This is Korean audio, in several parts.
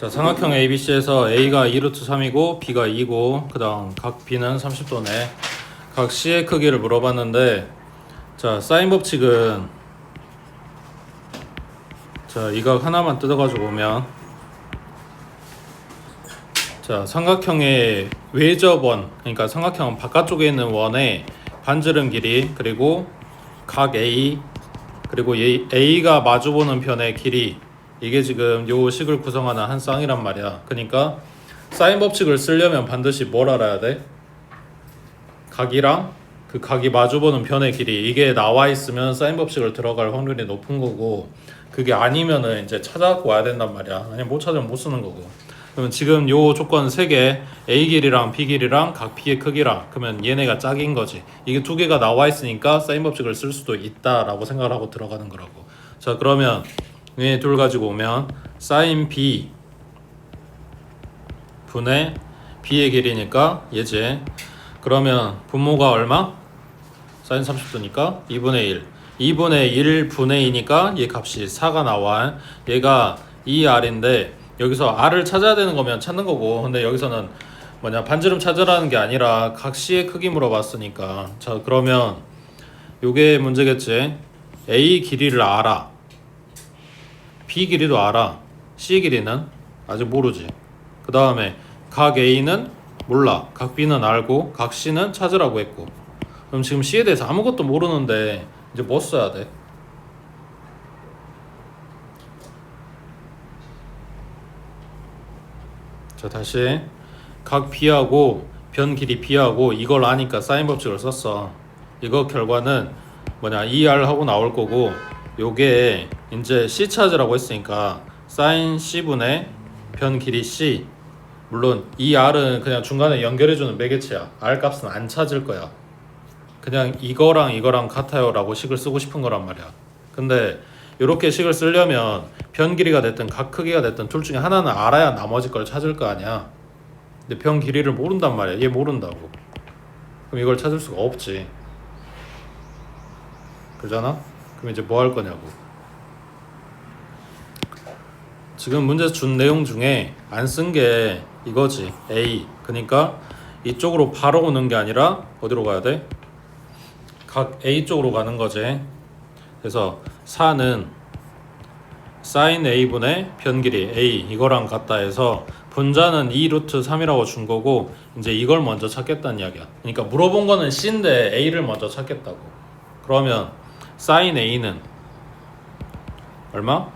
자, 삼각형 ABC에서 A가 2루트 3이고 B가 2고 그 다음 각 B는 30도네. 각 C의 크기를 물어봤는데, 자, 사인 법칙은 자, 이 각 하나만 뜯어가지고 오면, 자, 삼각형의 외접 원, 그러니까 삼각형 바깥쪽에 있는 원의 반지름 길이, 그리고 각 A, 그리고 A가 마주보는 편의 길이, 이게 지금 요 식을 구성하는 한 쌍이란 말이야. 그러니까 사인 법칙을 쓰려면 반드시 뭘 알아야 돼? 각이랑 그 각이 마주보는 편의 길이, 이게 나와 있으면 사인 법칙을 들어갈 확률이 높은 거고, 그게 아니면은 이제 찾아갖고 와야 된단 말이야. 아니면 못 찾으면 못 쓰는 거고. 그러면 지금 요 조건 3개, A 길이랑 B 길이랑 각 B의 크기랑, 그러면 얘네가 짝인 거지. 이게 두 개가 나와 있으니까 사인 법칙을 쓸 수도 있다라고 생각을 하고 들어가는 거라고. 자, 그러면 얘 둘 가지고 오면 사인 B 분의 B의 길이니까 얘지. 그러면 분모가 얼마? 사인 30도니까 2분의 1. 2분의 1분의 2니까 얘 값이 4가 나와. 얘가 2R인데 여기서 R을 찾아야 되는 거면 찾는 거고, 근데 여기서는 뭐냐, 반지름 찾으라는 게 아니라 각 C의 크기 물어봤으니까. 자, 그러면 요게 문제겠지. A 길이를 알아, B 길이도 알아, C 길이는 아직 모르지. 그 다음에 각 A는 몰라, 각 B는 알고, 각 C는 찾으라고 했고. 그럼 지금 C에 대해서 아무것도 모르는데 이제 뭐 써야 돼? 자, 다시 각 B하고 변 길이 B하고 이걸 아니까 사인 법칙을 썼어. 이거 결과는 뭐냐, 2R 하고 나올 거고, 요게 이제 C 찾으라고 했으니까 사인 C분의 변 길이 C. 물론 이 R은 그냥 중간에 연결해주는 매개체야. R 값은 안 찾을 거야. 그냥 이거랑 이거랑 같아요 라고 식을 쓰고 싶은 거란 말이야. 근데 이렇게 식을 쓰려면 변 길이가 됐든 각 크기가 됐든 둘 중에 하나는 알아야 나머지 걸 찾을 거 아니야. 근데 변 길이를 모른단 말이야. 얘 모른다고. 그럼 이걸 찾을 수가 없지. 그러잖아? 그럼 이제 뭐 할 거냐고. 지금 문제 준 내용 중에 안 쓴 게 이거지. A. 그러니까 이쪽으로 바로 오는 게 아니라 어디로 가야 돼? 각 A 쪽으로 가는 거지. 그래서 4는 sin A분의 변 길이 A, 이거랑 같다 해서 분자는 2루트 3이라고 준 거고, 이제 이걸 먼저 찾겠다는 이야기야. 그러니까 물어본 거는 C인데 A를 먼저 찾겠다고. 그러면 sin A는 얼마?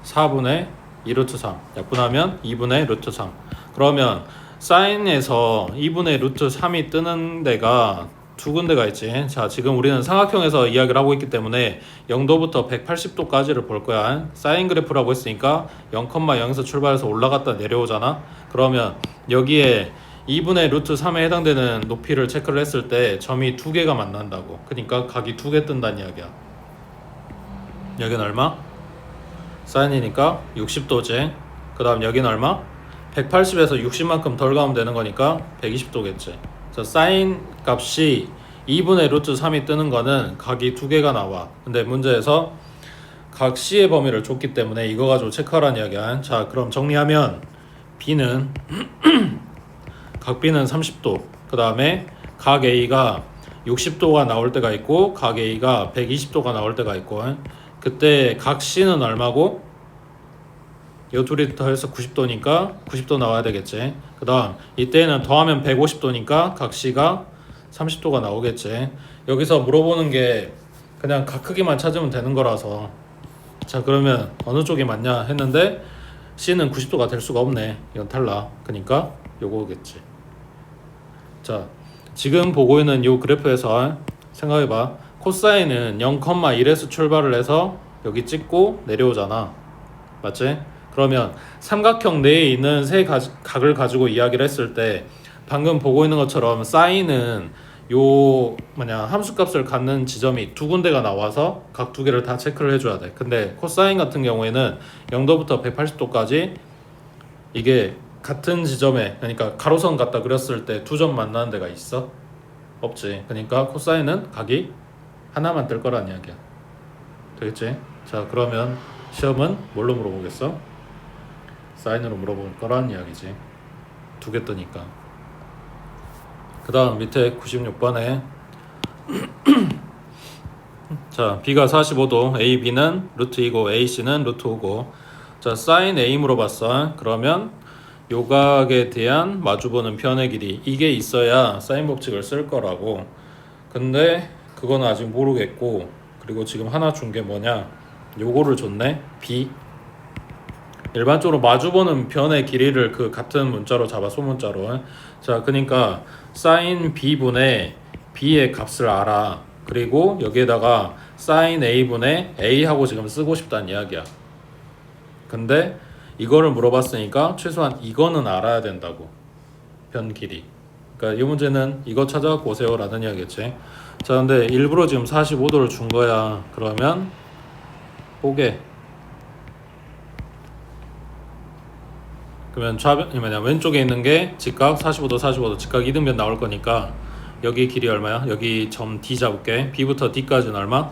4분의 2루트 3 약분하면 2분의 루트 3. 그러면 사인에서 2분의 루트 3이 뜨는 데가 두 군데가 있지. 자, 지금 우리는 삼각형에서 이야기를 하고 있기 때문에 0도부터 180도까지를 볼 거야. 사인 그래프라고 했으니까 0,0에서 출발해서 올라갔다 내려오잖아. 그러면 여기에 2분의 루트 3에 해당되는 높이를 체크를 했을 때 점이 두 개가 만난다고. 그러니까 각이 두 개 뜬다는 이야기야. 여기는 얼마? 사인이니까 60도지. 그 다음 여기는 얼마? 180에서 60만큼 덜 가면 되는 거니까 120도겠지. 자, 사인 값이 2분의 루트 3이 뜨는 거는 각이 두 개가 나와. 근데 문제에서 각 C의 범위를 줬기 때문에 이거 가지고 체크하라는 이야기야. 자, 그럼 정리하면 B는 각 B는 30도, 그 다음에 각 A가 60도가 나올 때가 있고 각 A가 120도가 나올 때가 있고, 그때 각 C는 얼마고? 이 둘이 더해서 90도니까 90도 나와야 되겠지. 그 다음 이때는 더하면 150도니까 각 C가 30도가 나오겠지. 여기서 물어보는 게 그냥 각 크기만 찾으면 되는 거라서, 자, 그러면 어느 쪽이 맞냐 했는데 C는 90도가 될 수가 없네. 이건 탈락. 그러니까 요거겠지. 자, 지금 보고 있는 요 그래프에서 생각해봐. 코사인은 0,1에서 출발을 해서 여기 찍고 내려오잖아. 맞지? 그러면 삼각형 내에 있는 세 각을 가지고 이야기를 했을 때 방금 보고 있는 것처럼 사인은 요 함수값을 갖는 지점이 두 군데가 나와서 각 두 개를 다 체크를 해줘야 돼. 근데 코사인 같은 경우에는 0도부터 180도까지 이게 같은 지점에, 그러니까 가로선 갖다 그렸을 때 두 점 만나는 데가 있어? 없지. 그러니까 코사인은 각이 하나만 뜰 거란 이야기야. 되겠지? 자, 그러면 시험은 뭘로 물어보겠어? 사인으로 물어볼 거란 이야기지. 두 개 뜨니까. 그 다음 밑에 96번에 자 B가 45도 A, B는 루트 2고 A, C는 루트 5고 자 사인 A 물어봤어. 그러면 요각에 대한 마주보는 편의 길이 이게 있어야 사인 법칙을 쓸 거라고. 근데 그건 아직 모르겠고 그리고 지금 하나 준 게 뭐냐 요거를 줬네. B 일반적으로 마주보는 변의 길이를 그 같은 문자로 잡아 소문자로. 자 그러니까 sin b분의 b의 값을 알아. 그리고 여기에다가 sin a분의 a하고 지금 쓰고 싶다는 이야기야. 근데 이거를 물어봤으니까 최소한 이거는 알아야 된다고. 변 길이. 그러니까 이 문제는 이거 찾아갖고 오세요 라는 이야기겠지. 자 근데 일부러 지금 45도를 준 거야. 그러면 보게 그러면 왼쪽에 있는 게 직각 45도 45도 직각 이등변 나올 거니까 여기 길이 얼마야? 여기 점 D 잡을게. B부터 D까지는 얼마?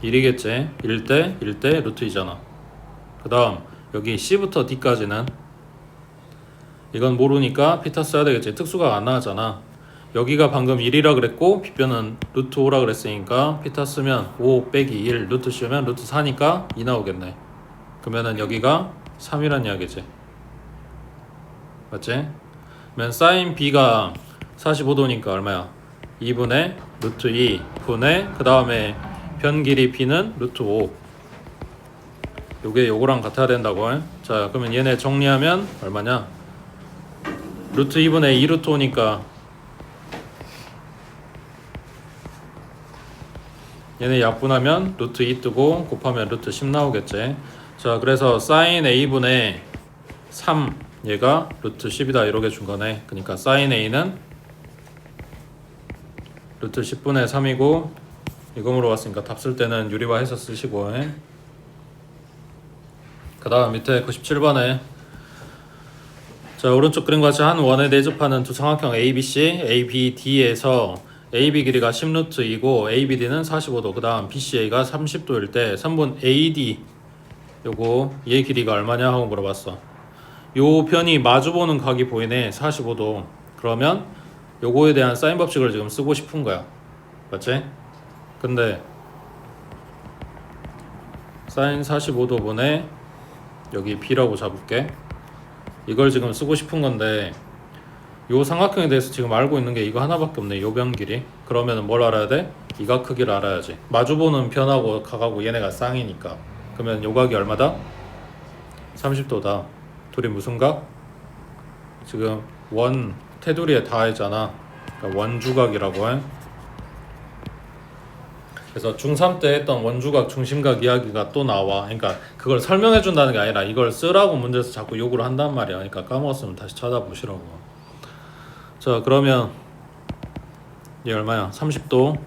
1이겠지. 1대 1대 루트 2잖아. 그 다음 여기 C부터 D까지는 이건 모르니까 피타 써야 되겠지. 특수가 안 나왔잖아. 여기가 방금 1이라 그랬고 B변은 루트 5라 그랬으니까 피타 쓰면 5 빼기 1 루트 씌우면 루트 4니까 2 나오겠네. 그러면은 여기가 3이란 이야기지. 맞지? 그러면 sin b가 45도니까 얼마야? 2분의 루트 2 분의 그 다음에 변 길이 b는 루트 5. 요게 요거랑 같아야 된다고. 자 그러면 얘네 정리하면 얼마냐? 루트 2분의 2 루트 5니까 얘네 약분하면 루트 2 뜨고 곱하면 루트 10 나오겠지. 자 그래서 sin a분의 3 얘가 루트 10이다 이렇게 준 거네. 그러니까 sin a는 루트 10분의 3이고 이거 물어봤으니까 답 쓸 때는 유리화해서 쓰시고. 그 다음 밑에 97번에 자 오른쪽 그림과 같이 한 원에 내접하는 두 삼각형 ABC, ABD에서 AB 길이가 10루트 2고 ABD는 45도 그 다음 BCA가 30도일 때 3분 AD 요거 얘 길이가 얼마냐 하고 물어봤어. 요 편이 마주보는 각이 보이네. 45도. 그러면 요거에 대한 사인 법칙을 지금 쓰고 싶은 거야. 맞지? 근데 사인 45도 분의 여기 B라고 잡을게. 이걸 지금 쓰고 싶은 건데 요 삼각형에 대해서 지금 알고 있는 게 이거 하나밖에 없네. 요 변 길이. 그러면 뭘 알아야 돼? 이 각 크기를 알아야지. 마주보는 편하고 각하고 얘네가 쌍이니까. 그러면 요 각이 얼마다? 30도다. 둘이 무슨 각? 지금 원 테두리에 닿아있잖아. 그러니까 원주각이라고 해. 그래서 중3 때 했던 원주각 중심각 이야기가 또 나와. 그러니까 그걸 설명해 준다는 게 아니라 이걸 쓰라고 문제에서 자꾸 요구를 한단 말이야. 그러니까 까먹었으면 다시 찾아보시라고. 자 그러면 얘 얼마야? 30도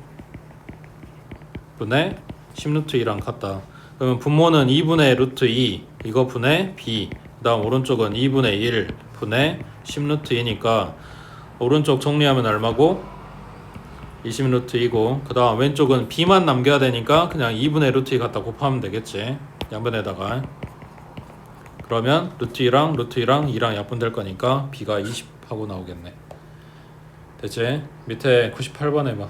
분의 10루트 2랑 같다. 그러면 분모는 2분의 루트 2 이거 분의 B 그 다음 오른쪽은 2분의 1 분의 10루트 2니까 오른쪽 정리하면 얼마고? 20루트 2고 그 다음 왼쪽은 B만 남겨야 되니까 그냥 2분의 루트 2 갖다 곱하면 되겠지. 양변에다가. 그러면 루트 2랑 루트 2랑 2랑 약분될 거니까 B가 20 하고 나오겠네. 됐지? 밑에 98번 해봐.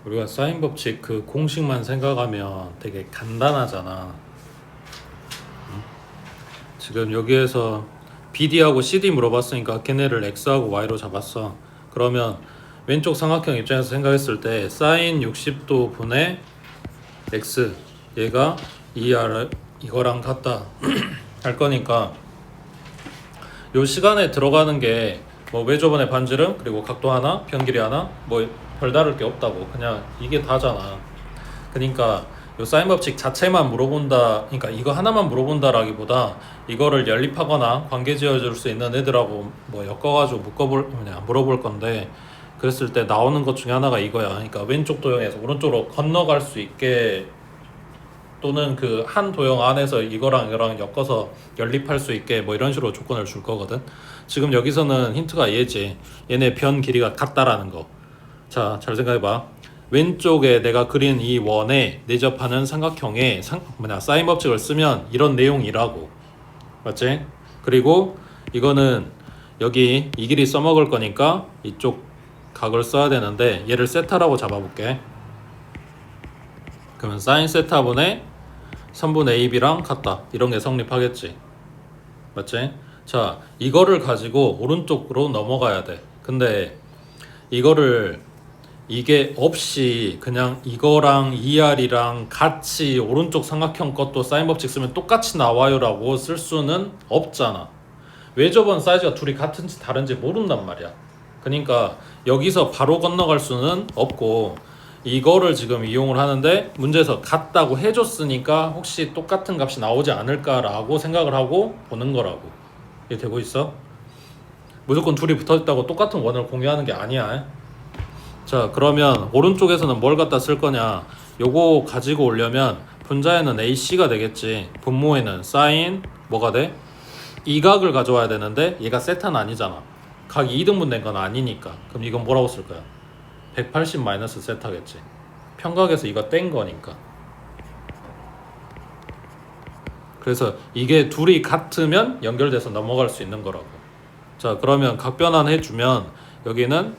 우리가 사인 법칙 그 공식만 생각하면 되게 간단하잖아. 지금 여기에서 BD하고 CD 물어봤으니까 걔네를 X하고 Y로 잡았어. 그러면 왼쪽 삼각형 입장에서 생각했을 때 사인 60도 분의 X 얘가 이거랑 같다 할 거니까 요 시간에 들어가는 게 뭐 외접원의 반지름 그리고 각도 하나 변길이 하나 뭐 별다를 게 없다고 그냥 이게 다잖아. 그러니까 요 사인 법칙 자체만 물어본다, 그러니까 이거 하나만 물어본다라기보다 이거를 연립하거나 관계 지어줄 수 있는 애들하고 뭐 엮어가지고 물어볼 건데, 그랬을 때 나오는 것 중에 하나가 이거야. 그러니까 왼쪽 도형에서 오른쪽으로 건너갈 수 있게, 또는 그 한 도형 안에서 이거랑 이거랑 엮어서 연립할 수 있게 뭐 이런 식으로 조건을 줄 거거든. 지금 여기서는 힌트가 얘지. 얘네 변 길이가 같다라는 거. 자, 잘 생각해봐. 왼쪽에 내가 그린 이 원에 내접하는 삼각형에 사인 법칙을 쓰면 이런 내용이라고. 맞지? 그리고 이거는 여기 이 길이 써먹을 거니까 이쪽 각을 써야 되는데 얘를 세타라고 잡아볼게. 그러면 사인 세타분의 3분의 AB랑 같다. 이런 게 성립하겠지. 맞지? 자, 이거를 가지고 오른쪽으로 넘어가야 돼. 근데 이거를 이게 없이 그냥 이거랑 ER이랑 같이 오른쪽 삼각형 것도 사인 법칙 쓰면 똑같이 나와요 라고 쓸 수는 없잖아. 외접원 사이즈가 둘이 같은지 다른지 모른단 말이야. 그러니까 여기서 바로 건너갈 수는 없고, 이거를 지금 이용을 하는데 문제에서 같다고 해줬으니까 혹시 똑같은 값이 나오지 않을까라고 생각을 하고 보는 거라고. 이게 되고 있어? 무조건 둘이 붙어있다고 똑같은 원을 공유하는 게 아니야. 자, 그러면 오른쪽에서는 뭘 갖다 쓸 거냐. 요거 가지고 오려면 분자에는 AC가 되겠지. 분모에는 사인 뭐가 돼? 이 각을 가져와야 되는데 얘가 세타는 아니잖아. 각이 2등분 된 건 아니니까. 그럼 이건 뭐라고 쓸 거야? 180 마이너스 세타겠지. 평각에서 이거 뗀 거니까. 그래서 이게 둘이 같으면 연결돼서 넘어갈 수 있는 거라고. 자, 그러면 각 변환 해주면 여기는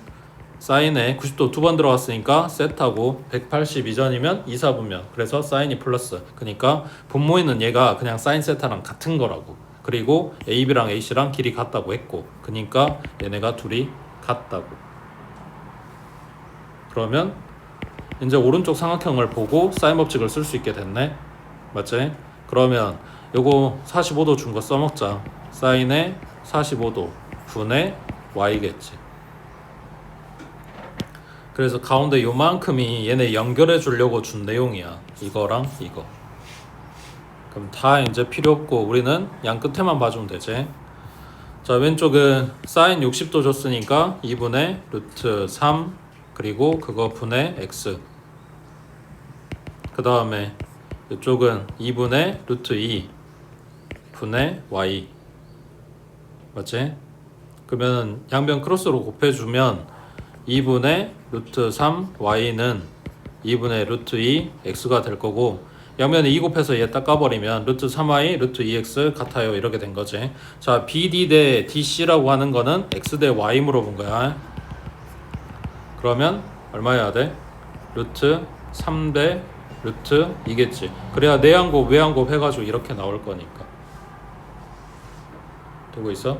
사인에 90도 두 번 들어갔으니까 세타고 180 이전이면 2, 4분면, 그래서 사인이 플러스. 그러니까 분모에는 얘가 그냥 사인 세타랑 같은 거라고. 그리고 AB랑 AC랑 길이 같다고 했고, 그러니까 얘네가 둘이 같다고. 그러면 이제 오른쪽 삼각형을 보고 사인 법칙을 쓸 수 있게 됐네. 맞지? 그러면 요거 45도 준 거 써먹자. 사인의 45도 분의 y겠지. 그래서 가운데 요만큼이 얘네 연결해 주려고 준 내용이야. 이거랑 이거. 그럼 다 이제 필요 없고 우리는 양 끝에만 봐주면 되지. 자, 왼쪽은 사인 60도 줬으니까 2분의 루트 3 그리고 그거 분의 x. 그 다음에 이쪽은 2분의 루트 2 분의 y. 맞지? 그러면 양변 크로스로 곱해주면 2분의 루트 3 y는 2분의 루트 2 x가 될 거고, 양면에 2 곱해서 얘 닦아버리면 루트 3y 루트 2x 같아요. 이렇게 된 거지. 자, BD 대 DC라고 하는 거는 x 대 y 물어본 거야. 그러면 얼마여야 돼? 루트 3 대 루트 2겠지. 그래야 내항곱 외항곱 해가지고 이렇게 나올 거니까. 되고 있어?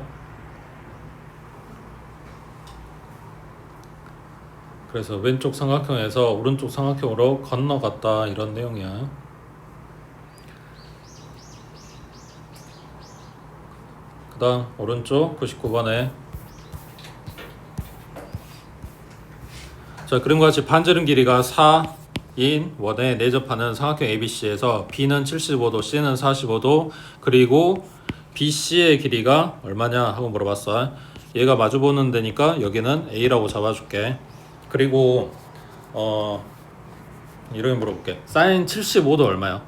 그래서 왼쪽 삼각형에서 오른쪽 삼각형으로 건너갔다, 이런 내용이야. 그 다음 오른쪽 99번에 자, 그림과 같이 반지름 길이가 4인 원에 내접하는 삼각형 ABC에서 B는 75도, C는 45도, 그리고 BC의 길이가 얼마냐 하고 물어봤어. 얘가 마주보는 데니까 여기는 A라고 잡아줄게. 그리고 이렇게 물어볼게. 사인 75도 얼마야?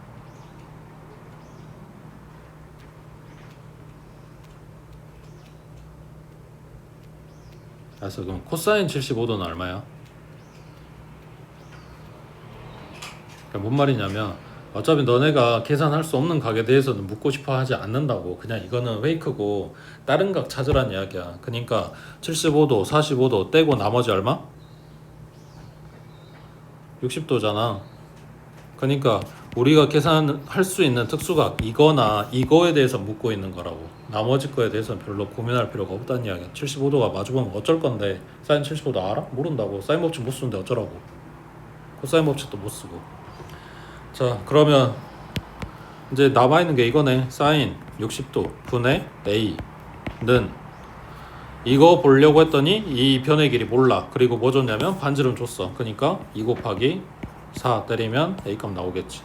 그래서 그럼 코사인 75도는 얼마야? 뭔 말이냐면 어차피 너네가 계산할 수 없는 각에 대해서는 묻고 싶어 하지 않는다고. 그냥 이거는 페이크고 다른 각 찾으란 이야기야. 그러니까 75도, 45도 떼고 나머지 얼마? 60도잖아. 그러니까 우리가 계산할 수 있는 특수각 이거나 이거에 대해서 묻고 있는 거라고. 나머지 거에 대해서는 별로 고민할 필요가 없다는 이야기야. 75도가 마주보면 어쩔 건데 사인 75도 알아? 모른다고. 사인 법칙 못 쓰는데 어쩌라고. 코사인 법칙도 못 쓰고. 자, 그러면 이제 남아있는 게 이거네. 사인 60도 분의 A는 이거 보려고 했더니 이 변의 길이 몰라. 그리고 뭐 줬냐면 반지름 줬어. 그러니까 2 곱하기 4 때리면 A값 나오겠지.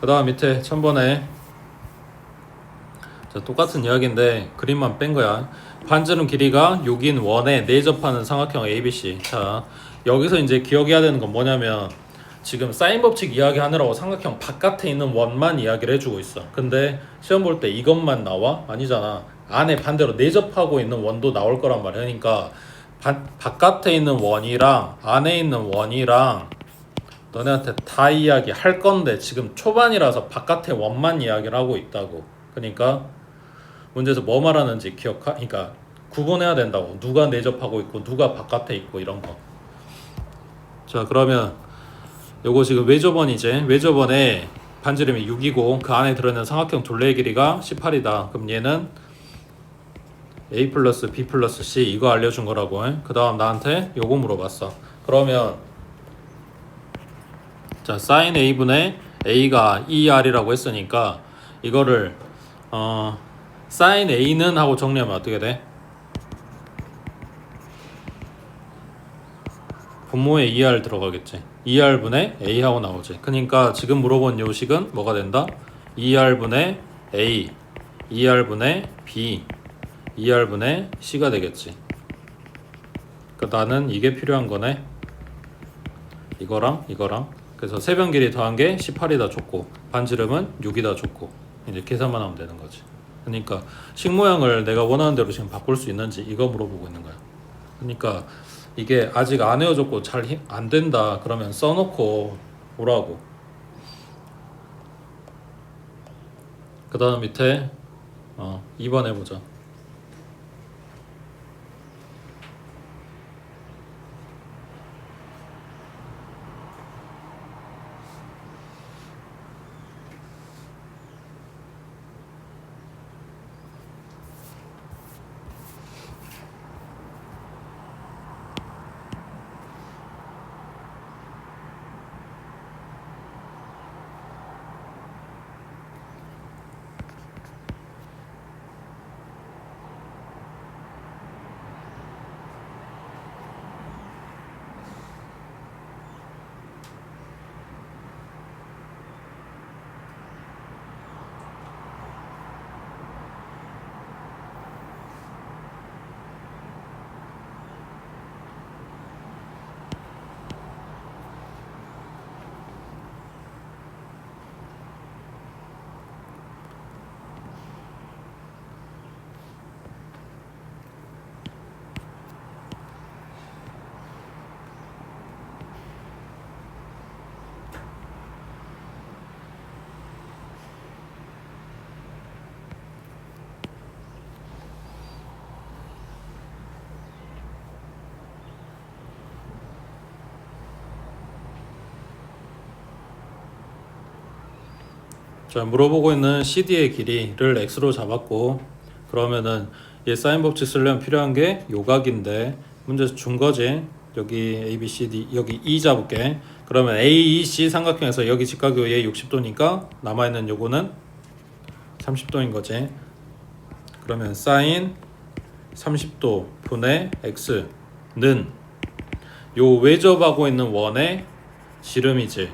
그 다음 밑에 1000번에 자, 똑같은 이야기인데 그림만 뺀 거야. 반지름 길이가 6인 원에 내접하는 삼각형 ABC. 자, 여기서 이제 기억해야 되는 건 뭐냐면 지금 사인 법칙 이야기하느라고 삼각형 바깥에 있는 원만 이야기를 해주고 있어. 근데 시험 볼 때 이것만 나와? 아니잖아. 안에 반대로 내접하고 있는 원도 나올 거란 말이야. 그러니까 바깥에 있는 원이랑 안에 있는 원이랑 너네한테 다 이야기 할 건데 지금 초반이라서 바깥에 원만 이야기를 하고 있다고. 그러니까 문제에서 뭐 말하는지 그러니까 구분해야 된다고. 누가 내접하고 있고 누가 바깥에 있고 이런 거. 자, 그러면 요거 지금 외접원이지. 외접원에 반지름이 6이고 그 안에 들어있는 삼각형 둘레의 길이가 18이다. 그럼 얘는 A 플러스 B 플러스 C 이거 알려준 거라고. 그 다음 나한테 요거 물어봤어. 그러면 자, sin A분의 A가 2R이라고 했으니까 이거를 sin A는 하고 정리하면 어떻게 돼? 분모에 2R 들어가겠지. 2R분의 A 하고 나오지. 그러니까 지금 물어본 요식은 뭐가 된다? 2R분의 A, 2R분의 B, 2R분의 C가 되겠지. 그러니까 나는 이게 필요한 거네. 이거랑 이거랑. 그래서 세변 길이 더한 게 18이다 줬고 반지름은 6이다 줬고 이제 계산만 하면 되는 거지. 그러니까 식 모양을 내가 원하는 대로 지금 바꿀 수 있는지 이거 물어보고 있는 거야. 그러니까 이게 아직 안 외워졌고 잘 안 된다 그러면 써놓고 오라고. 그 다음 밑에 2번 해보자. 자, 물어보고 있는 CD의 길이를 X로 잡았고 그러면은 얘 사인 법칙 쓰려면 필요한 게 요각인데 문제에서 준 거지. 여기 A, B, C, D 여기 E 잡을게. 그러면 A, E, C 삼각형에서 여기 직각이 얘 60도니까 남아있는 요거는 30도인 거지. 그러면 사인 30도 분의 X는 요 외접하고 있는 원의 지름이지.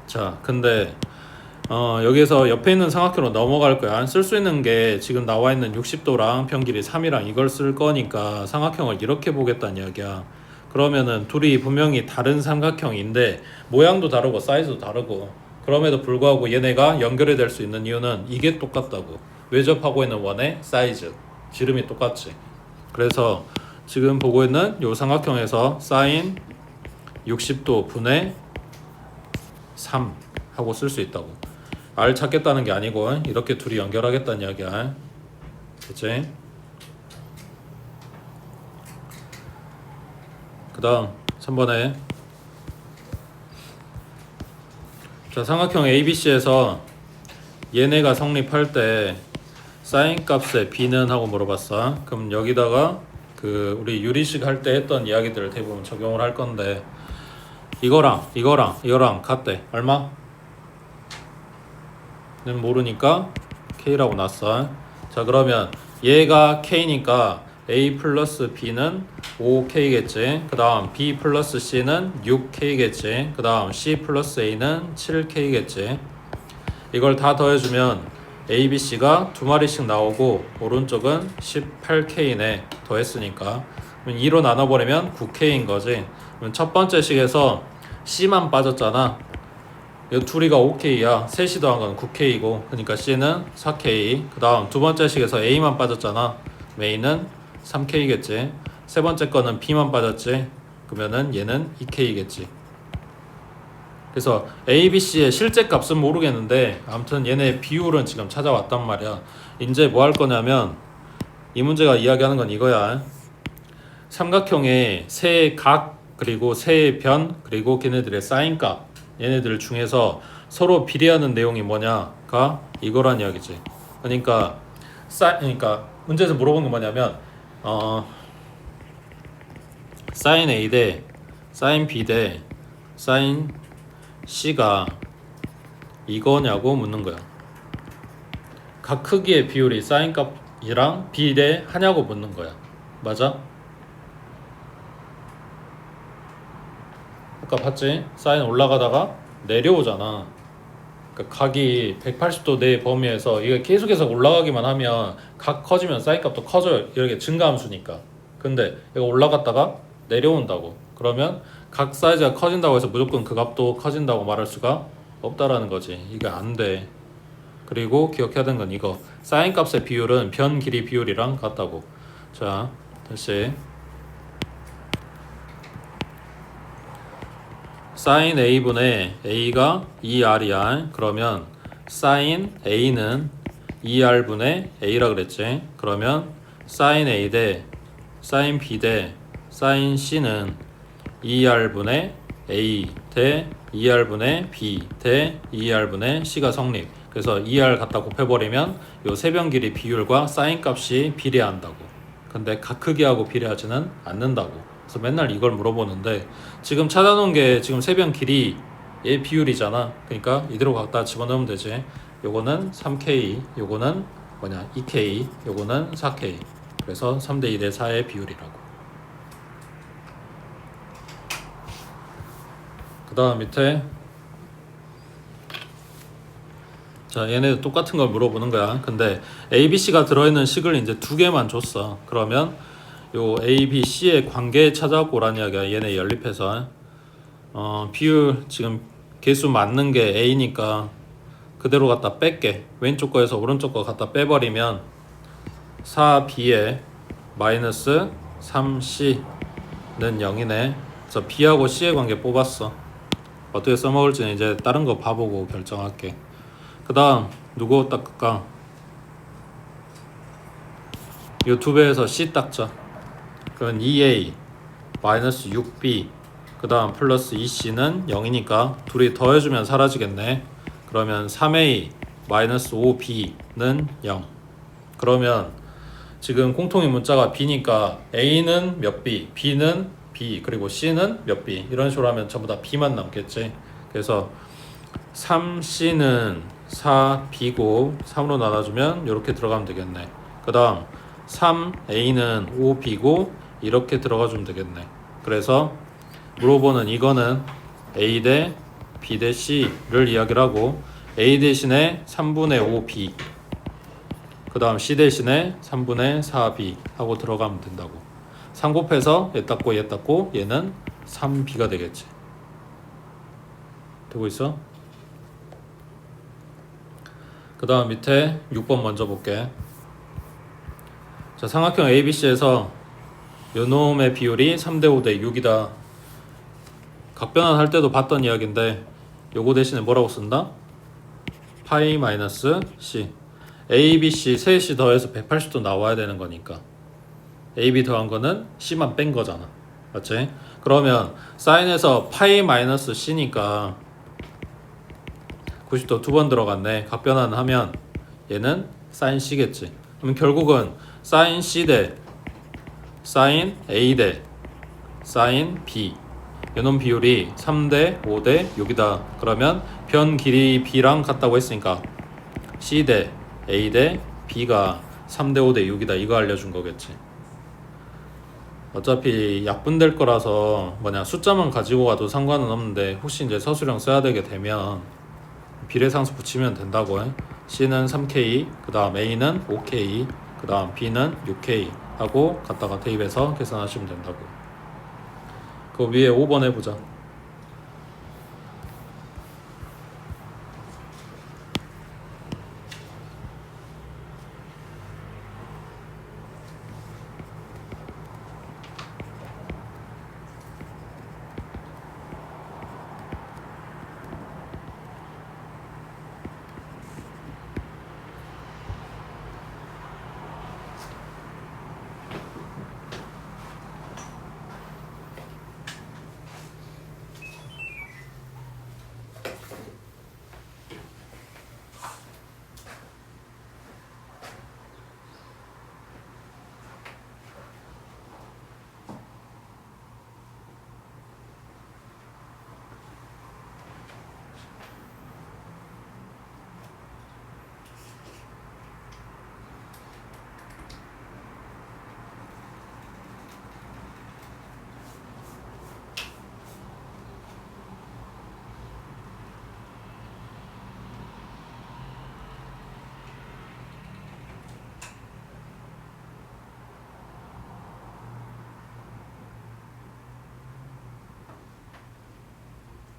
자, 근데 여기서 옆에 있는 삼각형으로 넘어갈 거야. 쓸 수 있는 게 지금 나와 있는 60도랑 평길이 3이랑 이걸 쓸 거니까 삼각형을 이렇게 보겠다는 이야기야. 그러면은 둘이 분명히 다른 삼각형인데 모양도 다르고 사이즈도 다르고 그럼에도 불구하고 얘네가 연결이 될 수 있는 이유는 이게 똑같다고. 외접하고 있는 원의 사이즈, 지름이 똑같지. 그래서 지금 보고 있는 요 삼각형에서 사인 60도 분의 3 하고 쓸 수 있다고. R 찾겠다는 게 아니고 이렇게 둘이 연결하겠다는 이야기야. 그치? 그 다음 3번에 자, 삼각형 ABC에서 얘네가 성립할 때 사인 값의 b는 하고 물어봤어. 그럼 여기다가 그 우리 유리식 할 때 했던 이야기들을 대부분 적용을 할 건데 이거랑 같대. 얼마? 는 모르니까 K라고 놨어. 자, 그러면 얘가 K니까 A 플러스 B는 5K겠지. 그 다음 B 플러스 C는 6K겠지. 그 다음 C 플러스 A는 7K겠지. 이걸 다 더해주면 A, B, C가 두 마리씩 나오고 오른쪽은 18K네. 더했으니까. 그럼 2로 나눠버리면 9K인 거지. 그럼 첫 번째 식에서 C만 빠졌잖아. 이 둘이가 5K야. 셋이 더한 건 9K고, 그러니까 C는 4K. 그 다음 두 번째 식에서 A만 빠졌잖아. A는 3K겠지. 세 번째 거는 B만 빠졌지. 그러면은 얘는 2K겠지. 그래서 A, B, C의 실제 값은 모르겠는데 아무튼 얘네 비율은 지금 찾아왔단 말이야. 이제 뭐 할 거냐면 이 문제가 이야기하는 건 이거야. 삼각형의 세 각 그리고 세 변 그리고 걔네들의 사인 값, 얘네들 중에서 서로 비례하는 내용이 뭐냐가 이거란 이야기지. 그러니까 문제에서 물어본 건 뭐냐면 사인 A 대 사인 B 대 사인 C가 이거냐고 묻는 거야. 각 크기의 비율이 사인 값이랑 비례하냐고 묻는 거야. 맞아? 아까 봤지? 사인 올라가다가 내려오잖아. 그러니까 각이 180도 내 범위에서 이게 계속해서 올라가기만 하면 각 커지면 사인 값도 커져요. 이렇게 증가함수니까. 근데 이거 올라갔다가 내려온다고. 그러면 각 사이즈가 커진다고 해서 무조건 그 값도 커진다고 말할 수가 없다라는 거지. 이게 안 돼. 그리고 기억해야 되는 건 이거. 사인 값의 비율은 변 길이 비율이랑 같다고. 자, 다시. 사인 A분의 A가 2R이야. 그러면 사인 A는 2R분의 A라 그랬지. 그러면 사인 A 대 사인 B 대 사인 C는 2R분의 A 대 2R분의 B 대 2R분의 C가 성립. 그래서 2R 갖다 곱해버리면 요 세변 길이 비율과 사인 값이 비례한다고. 근데 각 크기하고 비례하지는 않는다고. 그래서 맨날 이걸 물어보는데 지금 찾아놓은 게 지금 세변 길이의 비율이잖아. 그러니까 이대로 갖다 집어넣으면 되지. 요거는 3K, 요거는 2K, 요거는 4K. 그래서 3대 2대 4의 비율이라고. 그 다음 밑에 자, 얘네도 똑같은 걸 물어보는 거야. 근데 A, B, C가 들어있는 식을 이제 두 개만 줬어. 그러면 요 A, B, C의 관계 찾아오라는 이야기야. 얘네 연립해서 비율 지금 개수 맞는 게 A니까 그대로 갖다 뺄게. 왼쪽 거에서 오른쪽 거 갖다 빼버리면 4B에 마이너스 3C는 0이네. 그래서 B하고 C의 관계 뽑았어. 어떻게 써먹을지는 이제 다른 거 봐보고 결정할게. 그 다음 누구 닦을까? 이 두 배에서 C 닦자. 그럼 2A 마이너스 6B 그 다음 플러스 2C는 0이니까 둘이 더해주면 사라지겠네. 그러면 3A 마이너스 5B는 0. 그러면 지금 공통인 문자가 B니까 A는 몇 B, B는 B, 그리고 C는 몇 B 이런 식으로 하면 전부 다 B만 남겠지. 그래서 3C는 4B고 3으로 나눠주면 이렇게 들어가면 되겠네. 그 다음 3A는 5B고 이렇게 들어가주면 되겠네. 그래서 물어보는 이거는 A 대 B 대 C를 이야기를 하고 A 대신에 3분의 5B 그 다음 C 대신에 3분의 4B 하고 들어가면 된다고. 3 곱해서 얘 닦고 얘는 3B가 되겠지. 되고 있어? 그 다음 밑에 6번 먼저 볼게. 자, 삼각형 ABC에서 요놈의 비율이 3대 5대 6이다. 각변환 할 때도 봤던 이야기인데 요거 대신에 뭐라고 쓴다? 파이 마이너스 C. A, B, C 셋이 더해서 180도 나와야 되는 거니까 A, B 더한 거는 C만 뺀 거잖아. 맞지? 그러면 사인에서 파이 마이너스 C니까 90도 두 번 들어갔네. 각 변환하면 얘는 사인 C겠지. 그럼 결국은 사인 C 대 사인 A 대 사인 B 요놈 비율이 3대 5대 6이다. 그러면 변 길이 B랑 같다고 했으니까 C 대 A 대 B가 3대 5대 6이다. 이거 알려준 거겠지. 어차피 약분될 거라서 숫자만 가지고 가도 상관은 없는데 혹시 이제 서술형 써야 되게 되면 비례상수 붙이면 된다고 해. C는 3K, 그 다음 A는 5K, 그 다음 B는 6K 하고 갖다가 대입해서 계산하시면 된다고. 그 위에 5번 해보자.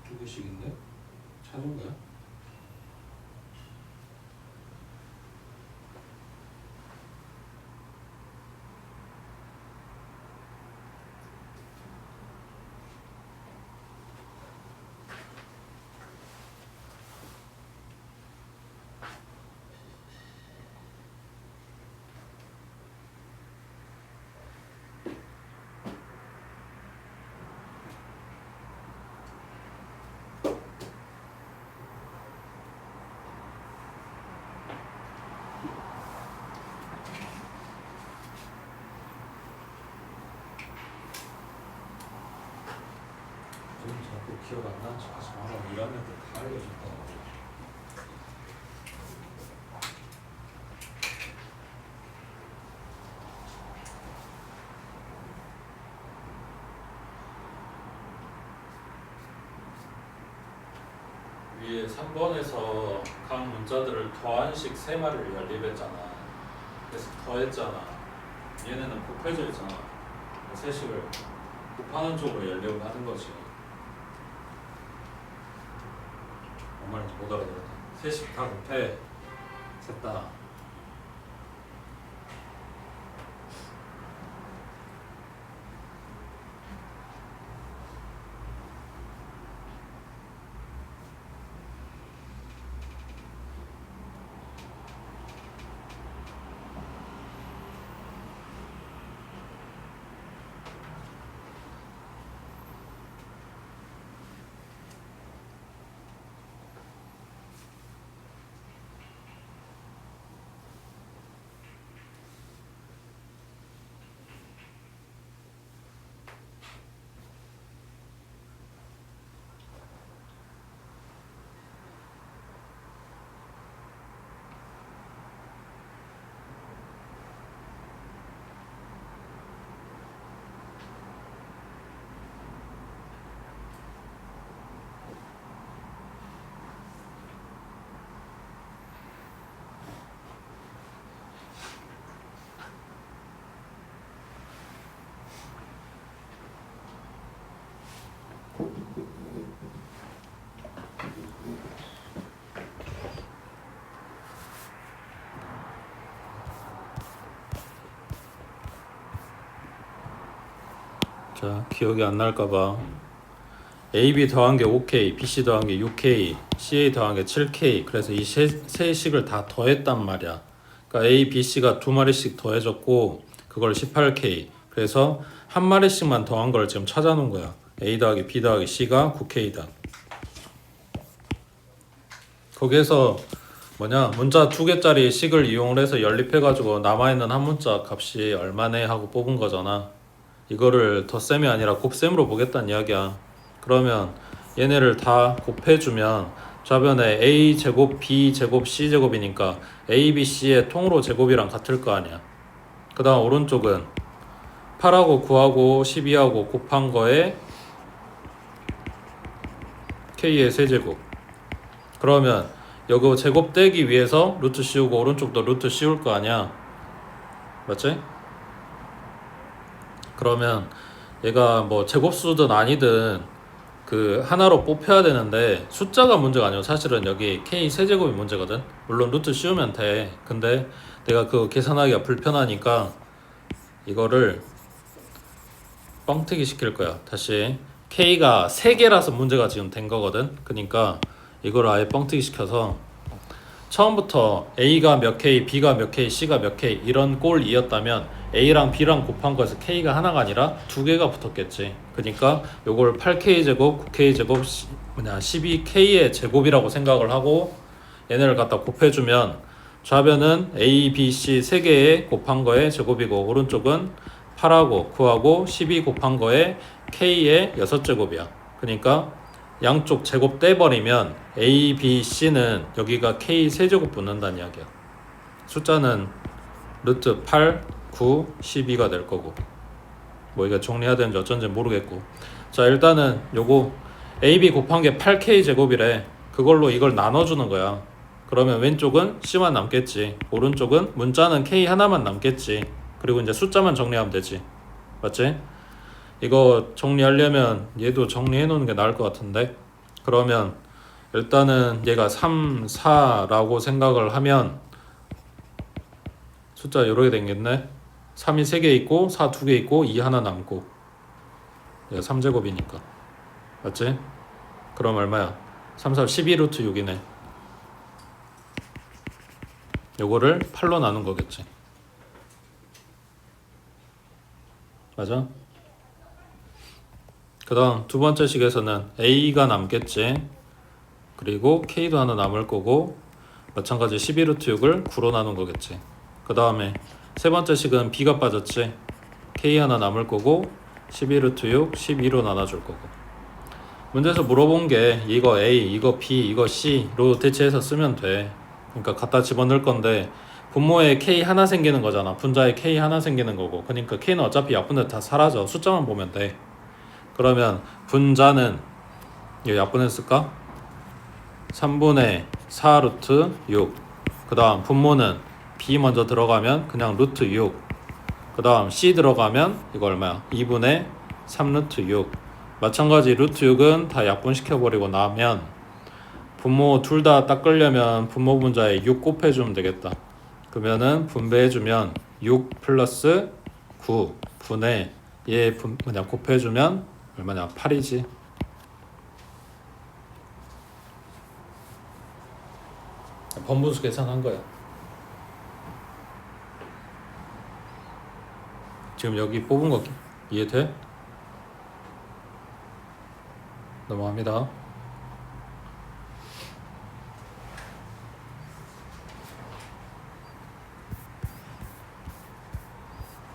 두 개씩인데? 찾은 거야? 자꾸 기억 안 나는 척 하지 마라. 1학년 때 다 알려줬다. 위에 3번에서 각 문자들을 더한식 3마리를 연립했잖아. 그래서 더했잖아. 얘네는 곱해져 있잖아. 세식을 곱하는 쪽으로 연립을 하는 거지. 정말 못 알아들었다. 세식 다 곱해. 셋 다. 자, 기억이 안 날까봐 AB 더한 게 5K, BC 더한 게 6K, CA 더한 게 7K. 그래서 이 세 식을 다 더했단 말이야. 그러니까 A, BC가 두 마리씩 더해졌고 그걸 18K. 그래서 한 마리씩만 더한 걸 지금 찾아놓은 거야. A 더하기 B 더하기 C가 9K다. 거기에서 문자 2개짜리 식을 이용을 해서 연립해가지고 남아있는 한 문자 값이 얼마네 하고 뽑은 거잖아. 이거를 덧셈이 아니라 곱셈으로 보겠다는 이야기야. 그러면 얘네를 다 곱해주면 좌변에 a 제곱 b 제곱 c 제곱이니까 a, b, c의 통으로 제곱이랑 같을 거 아니야. 그 다음 오른쪽은 8하고 9하고 12하고 곱한 거에 k의 세제곱. 그러면 여기 제곱 떼기 위해서 루트 씌우고 오른쪽도 루트 씌울 거 아니야. 맞지? 그러면 얘가 뭐 제곱수든 아니든 그 하나로 뽑혀야 되는데 숫자가 문제가 아니고 사실은 여기 k 세제곱이 문제거든. 물론 루트 씌우면 돼. 근데 내가 그거 계산하기가 불편하니까 이거를 뻥튀기 시킬 거야. 다시 k가 3개라서 문제가 지금 된 거거든. 그러니까 이걸 아예 뻥튀기 시켜서 처음부터 a가 몇 k, b가 몇 k, c가 몇 k 이런 꼴이었다면 a랑 b랑 곱한 거에서 k가 하나가 아니라 2개가 붙었겠지. 그러니까 요걸 8k 제곱, 9k 제곱, 12k의 제곱이라고 생각을 하고 얘네를 갖다 곱해주면 좌변은 a, b, c 3개의 곱한 거의 제곱이고 오른쪽은 8하고 9하고 12 곱한 거에 k의 6제곱이야. 그러니까 양쪽 제곱 떼버리면 a, b, c는 여기가 k 세제곱 붙는다는 이야기야. 숫자는 루트 8, 9, 12가 될 거고 뭐 이거 정리해야 되는지 어쩐지 모르겠고. 자 일단은 요거 a, b 곱한 게 8k 제곱이래. 그걸로 이걸 나눠주는 거야. 그러면 왼쪽은 c만 남겠지. 오른쪽은 문자는 k 하나만 남겠지. 그리고 이제 숫자만 정리하면 되지. 맞지? 이거 정리하려면 얘도 정리해 놓는 게 나을 것 같은데. 그러면 일단은 얘가 3, 4라고 생각을 하면 숫자 요렇게 되겠네. 3이 3개 있고 4 2개 있고 2 하나 남고 얘가 3제곱이니까 맞지? 그럼 얼마야? 3, 4, 12루트 6이네. 요거를 8로 나눈 거겠지. 맞아? 그 다음 두 번째 식에서는 a가 남겠지. 그리고 k도 하나 남을 거고 마찬가지 12루트 6을 9로 나눈 거겠지. 그 다음에 세 번째 식은 b가 빠졌지. k 하나 남을 거고 12루트 6, 12로 나눠줄 거고. 문제에서 물어본 게 이거 a, 이거 b, 이거 c로 대체해서 쓰면 돼. 그러니까 갖다 집어넣을 건데 분모에 k 하나 생기는 거잖아. 분자에 k 하나 생기는 거고. 그러니까 k는 어차피 약분돼 다 사라져. 숫자만 보면 돼. 그러면 분자는 이거 약분했을까? 3분의 4 루트 6. 그 다음 분모는 b 먼저 들어가면 그냥 루트 6. 그 다음 c 들어가면 이거 얼마야? 2분의 3 루트 6. 마찬가지 루트 6은 다 약분시켜버리고 나면 분모 둘 다 닦으려면 분모 분자에 6 곱해주면 되겠다. 그러면은 분배해주면 6 플러스 9 분의 얘 그냥 곱해주면 얼마냐? 8이지. 번분수 계산한 거야. 지금 여기 뽑은 거 이해돼? 넘어갑니다.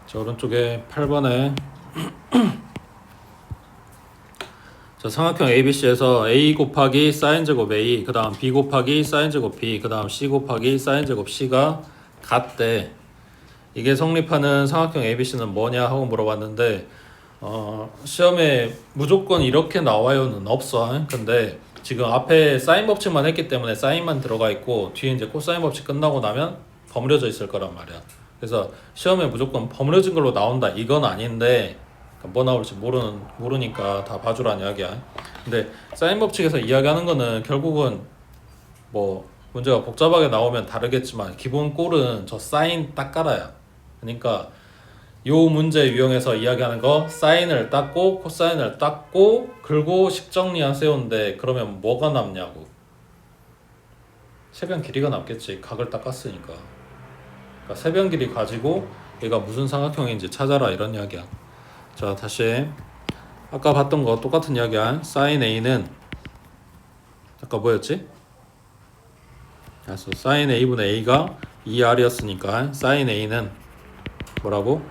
자, 오른쪽에 8번에 자, 삼각형 ABC에서 A 곱하기 사인제곱 A, 그 다음 B 곱하기 사인제곱 B, 그 다음 C 곱하기 사인제곱 C가 같대. 이게 성립하는 삼각형 ABC는 뭐냐 하고 물어봤는데 시험에 무조건 이렇게 나와요는 없어. 근데 지금 앞에 사인 법칙만 했기 때문에 사인만 들어가 있고 뒤에 이제 코사인 법칙 끝나고 나면 버무려져 있을 거란 말이야. 그래서 시험에 무조건 버무려진 걸로 나온다 이건 아닌데 뭐 나올지 모르니까 다 봐주란 이야기야. 근데 사인 법칙에서 이야기하는 거는 결국은 뭐 문제가 복잡하게 나오면 다르겠지만 기본 꼴은 저 사인 딱 깔아야. 그러니까 요 문제 유형에서 이야기하는 거 사인을 닦고 코사인을 닦고 긁고 식정리하세요인데 그러면 뭐가 남냐고. 세변 길이가 남겠지. 각을 닦았으니까. 그러니까 세변 길이 가지고 얘가 무슨 삼각형인지 찾아라 이런 이야기야. 자 다시 아까 봤던 거 똑같은 이야기야. 사인 A는 아까 뭐였지? 그래서 sin a분의 a가 2r이었으니까 sin a는 뭐라고?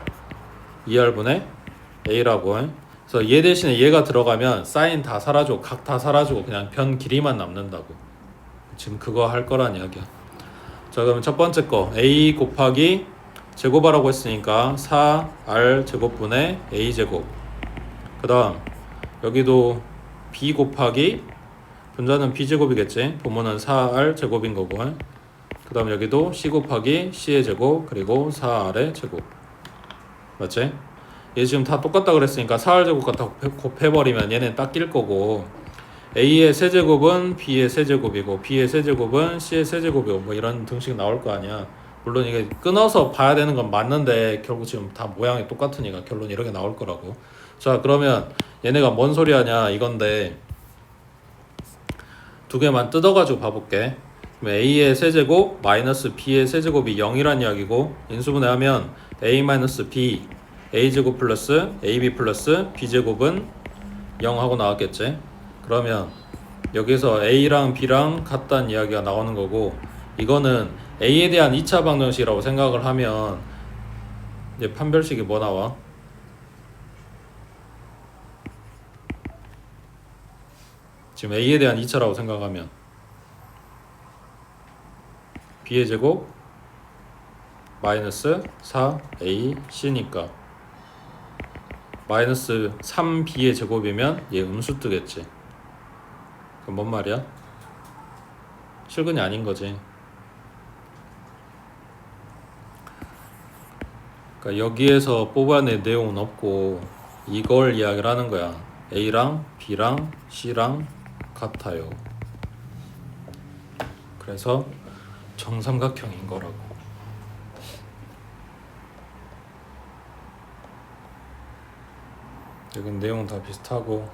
2r분의 a라고. 그래서 얘 대신에 얘가 들어가면 sin 다 사라지고 각 다 사라지고 그냥 변 길이만 남는다고. 지금 그거 할 거란 이야기야. 자, 그러면 첫 번째 거 a 곱하기 제곱하라고 했으니까 4r 제곱분의 a 제곱. 그 다음 여기도 b 곱하기 분자는 b제곱이겠지. 분모는 4r 제곱인 거고. 그 다음 여기도 c 곱하기 c의 제곱 그리고 4r의 제곱. 맞지? 얘 지금 다 똑같다 그랬으니까 4r 제곱 갖다 곱해버리면 얘는 딱 낄 거고, a의 세제곱은 b의 세제곱이고 b의 세제곱은 c의 세제곱이고 뭐 이런 등식 나올 거 아니야. 물론 이게 끊어서 봐야 되는 건 맞는데 결국 지금 다 모양이 똑같으니까 결론 이렇게 나올 거라고. 자, 그러면 얘네가 뭔 소리 하냐 이건데 두 개만 뜯어가지고 봐볼게. a의 세제곱 마이너스 b의 세제곱이 0이란 이야기고, 인수분해하면 a 마이너스 b a제곱 플러스 ab 플러스 b제곱은 0 하고 나왔겠지. 그러면 여기서 a랑 b랑 같다는 이야기가 나오는 거고, 이거는 a에 대한 2차 방정식이라고 생각을 하면 이제 판별식이 뭐 나와? 지금 a에 대한 2차라고 생각하면 b의 제곱 마이너스 4ac니까 마이너스 3b의 제곱이면 얘 음수 뜨겠지. 그럼 뭔 말이야? 실근이 아닌 거지. 그러니까 여기에서 뽑아낼 내용은 없고 이걸 이야기를 하는 거야. a랑 b랑 c랑 같아요. 그래서 정삼각형인 거라고. 여긴 내용 다 비슷하고,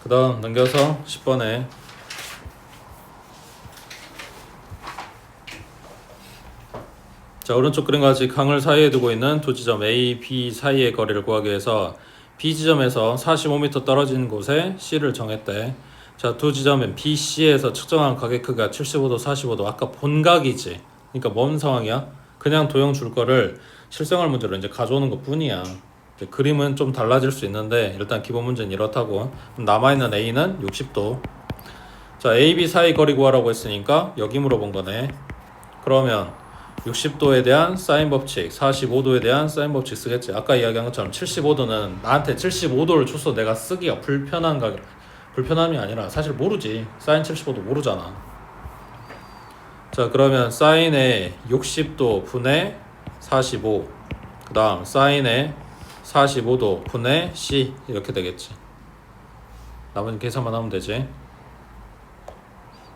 그 다음 넘겨서 10번에 자, 오른쪽 그림과 같이 강을 사이에 두고 있는 두 지점 A, B 사이의 거리를 구하기 위해서 B 지점에서 45m 떨어진 곳에 C를 정했대. 자, 두 지점은 B, C에서 측정한 각의 크기가 75도, 45도. 아까 본각이지. 그러니까 뭔 상황이야? 그냥 도형 줄 거를 실생활 문제로 이제 가져오는 것 뿐이야. 그림은 좀 달라질 수 있는데 일단 기본 문제는 이렇다고. 남아있는 A는 60도. 자, A, B 사이 거리 구하라고 했으니까 여기 물어본 거네. 그러면 60도에 대한 사인 법칙, 45도에 대한 사인 법칙 쓰겠지. 아까 이야기한 것처럼 75도는 나한테 75도를 줘서 내가 쓰기가 불편함이 아니라 사실 모르지. 사인 75도 모르잖아. 자, 그러면 사인의 60도 분의 45, 그 다음 사인의 45도 분의 C 이렇게 되겠지. 나머지 계산만 하면 되지.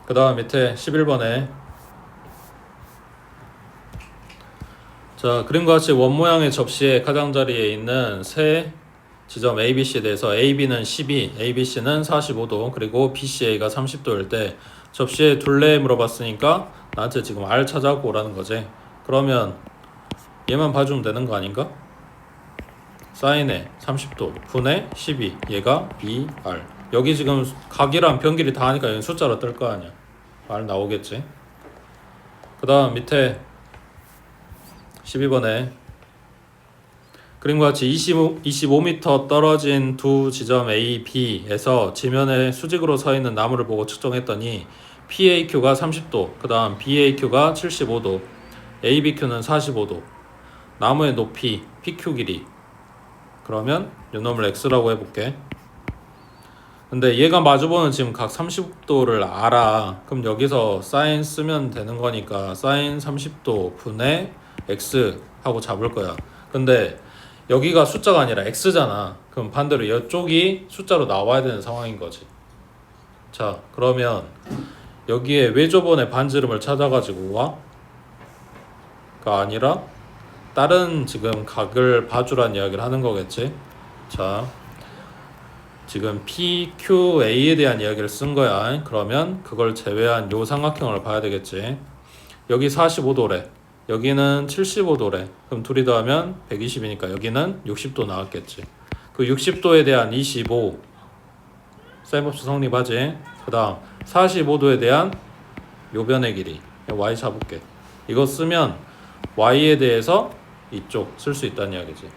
그 다음 밑에 11번에 자, 그림과 같이 원 모양의 접시의 가장자리에 있는 세 지점 ABC에 대해서 AB는 12, ABC는 45도, 그리고 BCA가 30도일 때 접시의 둘레 물어봤으니까 나한테 지금 R 찾아갖고 오라는 거지. 그러면 얘만 봐주면 되는 거 아닌가? 사인의 30도 분의 12, 얘가 BR. 여기 지금 각이랑 변길이 다 하니까 여기 숫자로 뜰 거 아니야. R 나오겠지. 그 다음 밑에 12번에 그림과 같이 25m 떨어진 두 지점 A, B에서 지면에 수직으로 서 있는 나무를 보고 측정했더니 PAQ가 30도, 그 다음 BAQ가 75도, ABQ는 45도, 나무의 높이, PQ 길이. 그러면 요놈을 X라고 해볼게. 근데 얘가 마주보는 지금 각 30도를 알아. 그럼 여기서 사인 쓰면 되는 거니까 사인 30도 분의 X 하고 잡을 거야. 근데 여기가 숫자가 아니라 X잖아. 그럼 반대로 이쪽이 숫자로 나와야 되는 상황인 거지. 자, 그러면 여기에 외조번의 반지름을 찾아가지고 와? 가 아니라 다른 지금 각을 봐주란 이야기를 하는 거겠지. 자, 지금 PQA에 대한 이야기를 쓴 거야. 그러면 그걸 제외한 요 삼각형을 봐야 되겠지. 여기 45도래. 여기는 75도래. 그럼 둘이 더하면 120이니까 여기는 60도 나왔겠지. 그 60도에 대한 25 사인 법칙 성립하지. 그 다음 45도에 대한 요 변의 길이 y 잡을게. 이거 쓰면 y에 대해서 이쪽 쓸 수 있다는 이야기지.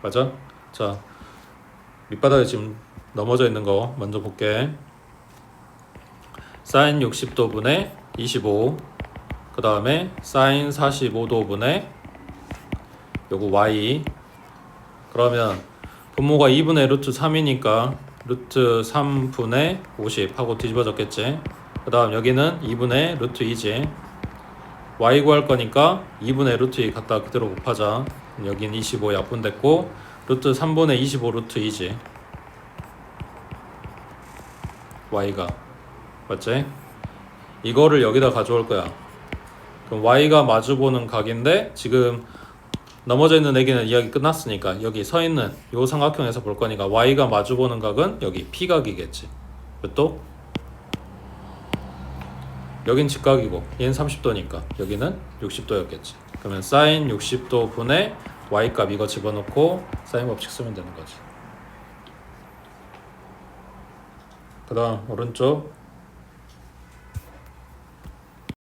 맞아? 자, 밑바닥에 지금 넘어져 있는 거 먼저 볼게. 사인 60도분의 25, 그 다음에 사인 45도분의 요거 y. 그러면 분모가 2분의 루트 3이니까 루트 3분의 50 하고 뒤집어졌겠지. 그 다음 여기는 2분의 루트 2지. y 구할 거니까 2분의 루트 2 갖다 그대로 곱하자. 여긴 25 약분됐고 루트 3분의 25 루트 2지. y가 맞지? 이거를 여기다 가져올 거야. 그럼 y가 마주보는 각인데 지금 넘어져 있는 애기는 이야기 끝났으니까 여기 서 있는 요 삼각형에서 볼 거니까 y가 마주보는 각은 여기 p각이겠지. 몇 도? 여긴 직각이고 얘는 30도니까 여기는 60도였겠지. 그러면 사인 60도 분의 y값 이거 집어넣고 사인 법칙 쓰면 되는 거지. 그 다음 오른쪽